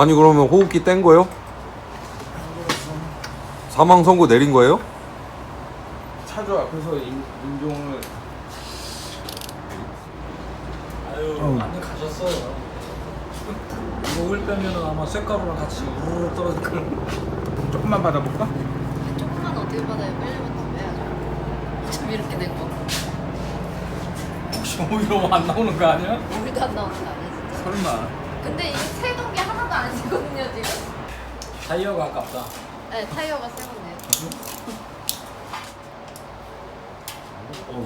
아니 그러면 호흡기 뗀 거예요? 사망 선고 내린 거예요? 차주 앞에서 인종을 아유 완전 가셨어요. 이거 올 빼면은 아마 쇳가루랑 같이 우르르 떨어질 걸. 조금만 받아볼까? 조금만 어떻게 받아요? 빼려면 더 빼야죠. 어차피 이렇게 된 거. 혹시 오히려 안 나오는 거 아니야? 우리도 안 나오는 거 아니야 진짜? 설마. 근데 이게 새로운 게 하나도 안 지거든요 지금. 타이어가 아깝다. 네 타이어가 새롭네요.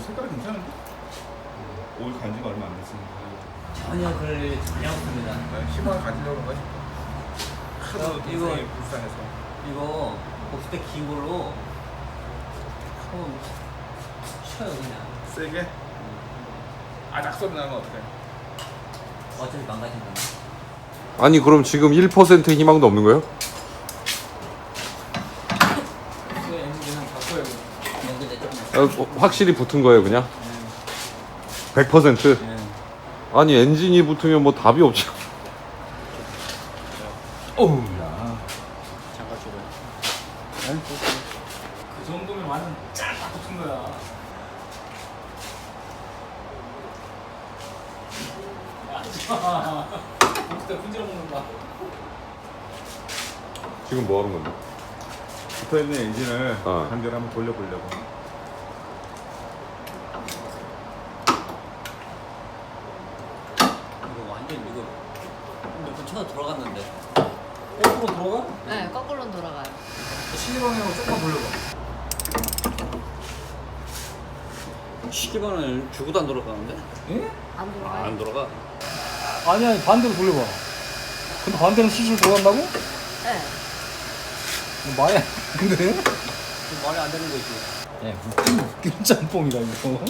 색깔이 괜찮은데? 올 간지가 얼마 안 됐으니까. 전혀 그럴 일이 전혀 없습니다. 희망을 가지려고 그런 거지. 하도 이거- 이거 불쌍해서. 이거 복수대 긴 걸로 한번 쉬어요 그냥. 세게? 아작 소리 나면 어떡해? 어차피 망가진다. 아니 그럼 지금 1% 희망도 없는 거예요? 이거 엔진은 바꿔야 돼. 연근제 조금. 확실히 붙은 거예요 그냥? 100%? 네. 아니 엔진이 붙으면 뭐 답이 없죠. 어우, 야. 잠깐 줘봐요. 그 정도면 완전 쫙 붙은 거야. 야, 복수대 분질러 먹는 거야. 지금 뭐 하는 건데? 붙어있는 엔진을 어. 반대로 한번 돌려보려고. 이거 완전 이거 몇번 쳐서 돌아갔는데. 거꾸로 돌아가? 네 거꾸로 돌아가요. 시계방향으로 조금만 돌려봐. 시계방을 주고도 안 돌아가는데? 예? 안 돌아가요? 돌아가. 아니 아니 반대로 돌려봐. 근데 반대로 수술 돌아간다고? 네. 말이 안 근데? 말이 안 되는 거지. 야, 웃긴 짬뽕이다 이거.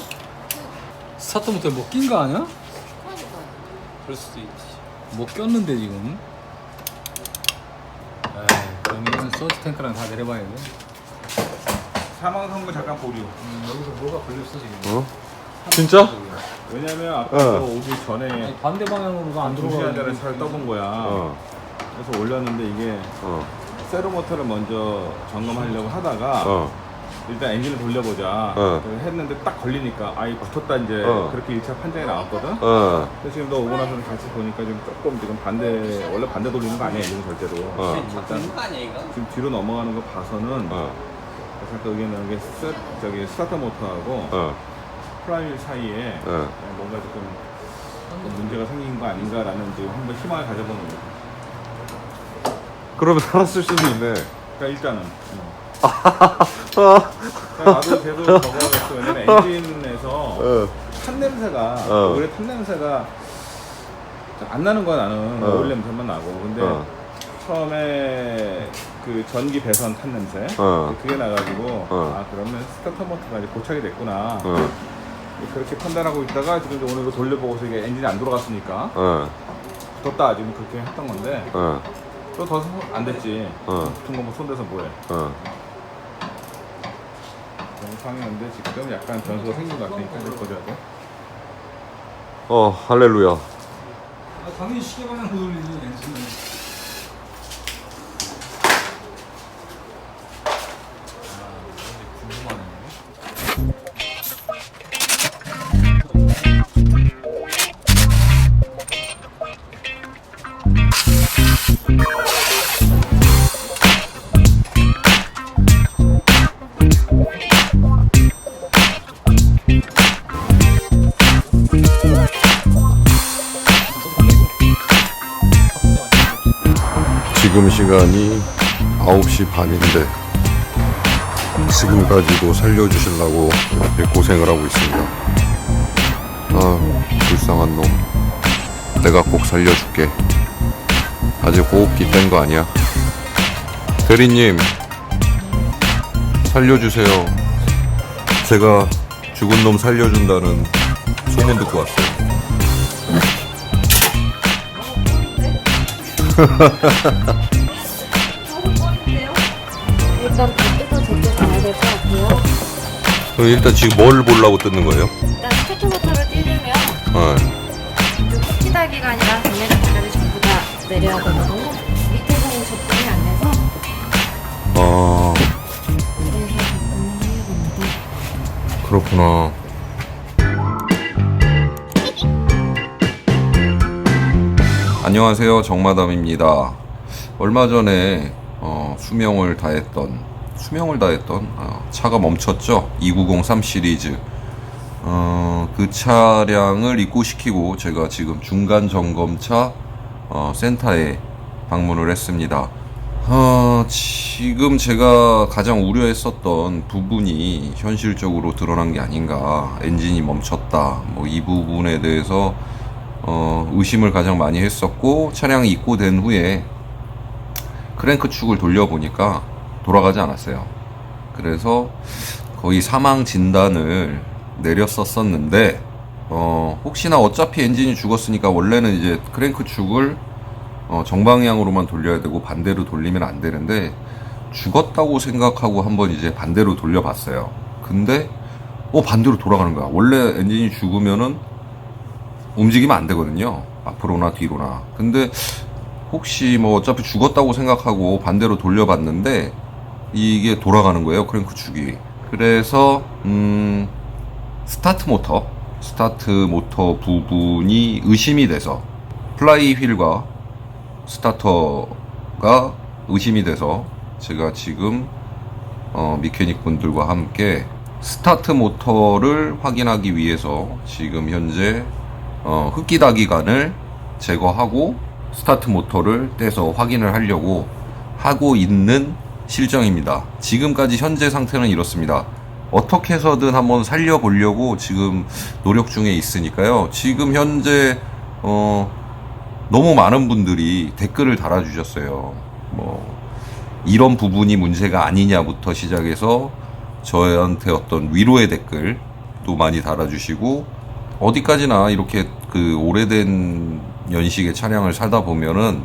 스타트 못해 뭐 낀 거 아니야? 그러니까요. 그럴 수도 있지. 뭐 꼈는데 지금. 에이, 그러면 소스 탱크랑 다 내려봐야 돼. 사망 선고 잠깐 보류. 여기서 뭐가 걸렸어 지금? 어? 진짜? 왜냐면 아까 어. 너 오기 전에 아니, 반대 방향으로가 안 2시간 전에 들어가. 차를 떠본 거야. 어. 그래서 올렸는데 이게 어. 세로 모터를 먼저 점검하려고 하다가 어. 일단 엔진을 돌려보자 어. 그래서 했는데 딱 걸리니까 아이 붙었다 이제 어. 그렇게 1차 판정이 나왔거든. 어. 근데 지금 너 오고 나서는 같이 보니까 지금 조금 지금 반대 원래 반대 돌리는 거 아니야 엔진 절대로. 어. 잡히는 거 아니야 이거? 지금 뒤로 넘어가는 거 봐서는 어. 잠깐 의견은 게 저기 스타터 모터하고 어. 프라일 사이에 어. 뭔가 조금 문제가 생긴 거 아닌가라는 지금 한번 희망을 가져보는 거야. 그러면 살았을 수도 있네. 그러니까 일단은. 그러니까 나도 계속 적어야겠어. 왜냐면 엔진에서 어. 탄 냄새가 어. 오히려 탄 냄새가 안 나는 거야 나는. 어. 오일 냄새만 나고. 근데 어. 처음에 그 전기 배선 탄 냄새 어. 그게 나가지고 어. 아 그러면 스타터 모터가 이제 고착이 됐구나. 어. 그렇게 판단하고 있다가 지금 이제 오늘 이거 돌려보고서 이게 엔진이 안 돌아갔으니까 어. 뒀다 지금 그렇게 했던 건데 어. 또 더 안 됐지. 어. 붙은 거뭐 손대서 뭐해. 어. 너무 상했는데 지금 약간 변수가 생긴 것 같으니까 이걸 보자 돼. 할렐루야. 아, 당연히 시계 방향으로 돌리지 엔진은. 지금 시간이 9시 반인데 지금 가지고 살려주시려고 이렇게 고생을 하고 있습니다. 아, 불쌍한 놈. 내가 꼭 살려줄게. 아직 호흡기 뗀 거 아니야. 대리님, 살려주세요. 제가 죽은 놈 살려준다는 소문 듣고 왔어요. 일단 밖에서 저쪽 가야 될 것 같아요. 그럼 일단 지금 뭘 보려고 뜯는 거예요? 일단 스타트모터를 띄우면 어. 그 후기달기가 아니라 전매가 전면이 전부 다 내려야 되거든요. 아, 그렇구나. 안녕하세요, 정마담입니다. 얼마 전에 수명을 다했던 차가 멈췄죠. 2903 시리즈. 그 차량을 입고시키고 제가 지금 중간 점검차 센터에 방문을 했습니다. 지금 제가 가장 우려했었던 부분이 현실적으로 드러난 게 아닌가. 엔진이 멈췄다. 뭐 이 부분에 대해서 의심을 가장 많이 했었고, 차량이 입고된 후에 크랭크 축을 돌려보니까 돌아가지 않았어요. 그래서 거의 사망 진단을 내렸었는데, 혹시나 어차피 엔진이 죽었으니까 원래는 이제 크랭크 축을 정방향으로만 돌려야 되고 반대로 돌리면 안 되는데, 죽었다고 생각하고 한번 이제 반대로 돌려봤어요. 근데 반대로 돌아가는 거야. 원래 엔진이 죽으면은 움직이면 안 되거든요. 앞으로나 뒤로나. 근데 혹시 뭐 어차피 죽었다고 생각하고 반대로 돌려봤는데 이게 돌아가는 거예요, 크랭크 축이. 그래서 스타트 모터 부분이 의심이 돼서, 플라이 휠과 스타터가 의심이 돼서 제가 지금 미케닉 분들과 함께 스타트 모터를 확인하기 위해서 지금 현재 흡기다기관을 제거하고 스타트 모터를 떼서 확인을 하려고 하고 있는 실정입니다. 지금까지 현재 상태는 이렇습니다. 어떻게 해서든 한번 살려보려고 지금 노력 중에 있으니까요. 지금 현재 너무 많은 분들이 댓글을 달아주셨어요. 뭐 이런 부분이 문제가 아니냐부터 시작해서 저한테 어떤 위로의 댓글도 많이 달아주시고, 어디까지나 이렇게 그 오래된 연식의 차량을 살다 보면은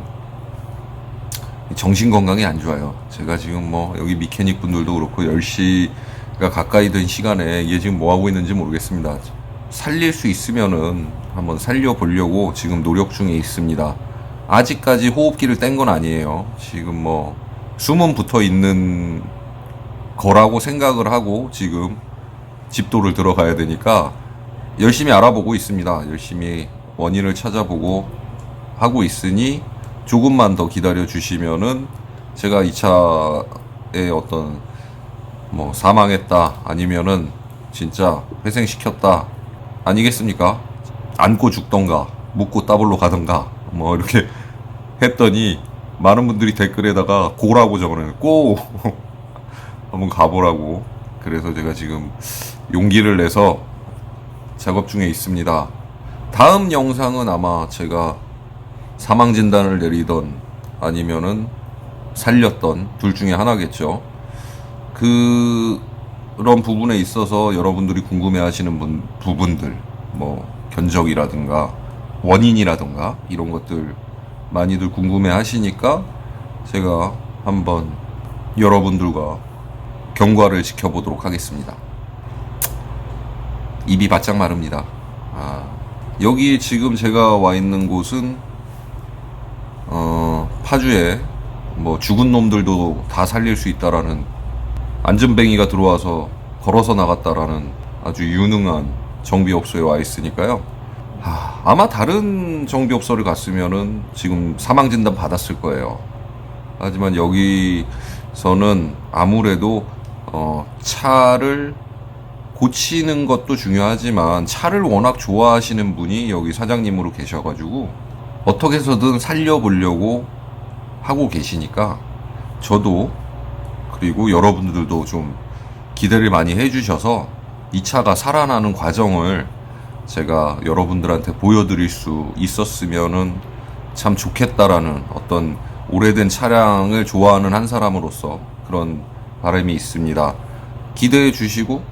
정신 건강이 안 좋아요. 제가 지금 뭐 여기 미케닉 분들도 그렇고 10시가 가까이 된 시간에 이게 지금 뭐 하고 있는지 모르겠습니다. 살릴 수 있으면은 한번 살려보려고 지금 노력 중에 있습니다. 아직까지 호흡기를 뗀 건 아니에요. 지금 뭐 숨은 붙어 있는 거라고 생각을 하고 지금 집도를 들어가야 되니까 열심히 알아보고 있습니다. 열심히 원인을 찾아보고 하고 있으니 조금만 더 기다려 주시면은 제가 이 차에 어떤 뭐 사망했다 아니면은 진짜 회생시켰다 아니겠습니까? 안고 죽던가 묻고 따블로 가던가 뭐 이렇게 했더니 많은 분들이 댓글에다가 고라고 적어놔요. 고 한번 가보라고. 그래서 제가 지금 용기를 내서 작업 중에 있습니다. 다음 영상은 아마 제가 사망 진단을 내리던 아니면은 살렸던 둘 중에 하나겠죠. 그런 부분에 있어서 여러분들이 궁금해 하시는 부분들, 뭐 견적이라든가 원인이라든가 이런 것들 많이들 궁금해 하시니까 제가 한번 여러분들과 경과를 지켜보도록 하겠습니다. 입이 바짝 마릅니다. 여기 지금 제가 와 있는 곳은 파주에 뭐 죽은 놈들도 다 살릴 수 있다라는, 안전뱅이가 들어와서 걸어서 나갔다라는 아주 유능한 정비업소에 와 있으니까요. 아마 다른 정비업소를 갔으면은 지금 사망진단 받았을 거예요. 하지만 여기서는 아무래도 차를 고치는 것도 중요하지만 차를 워낙 좋아하시는 분이 여기 사장님으로 계셔가지고 어떻게 해서든 살려보려고 하고 계시니까 저도 그리고 여러분들도 좀 기대를 많이 해주셔서 이 차가 살아나는 과정을 제가 여러분들한테 보여드릴 수 있었으면은 참 좋겠다라는 어떤 오래된 차량을 좋아하는 한 사람으로서 그런 바람이 있습니다. 기대해 주시고,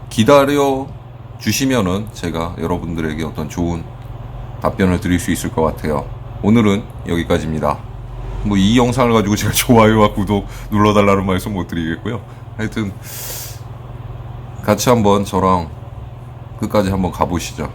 기다려 주시면은 제가 여러분들에게 어떤 좋은 답변을 드릴 수 있을 것 같아요. 오늘은 여기까지입니다. 뭐 이 영상을 가지고 제가 좋아요와 구독 눌러달라는 말씀 못 드리겠고요. 하여튼 같이 한번 저랑 끝까지 한번 가보시죠.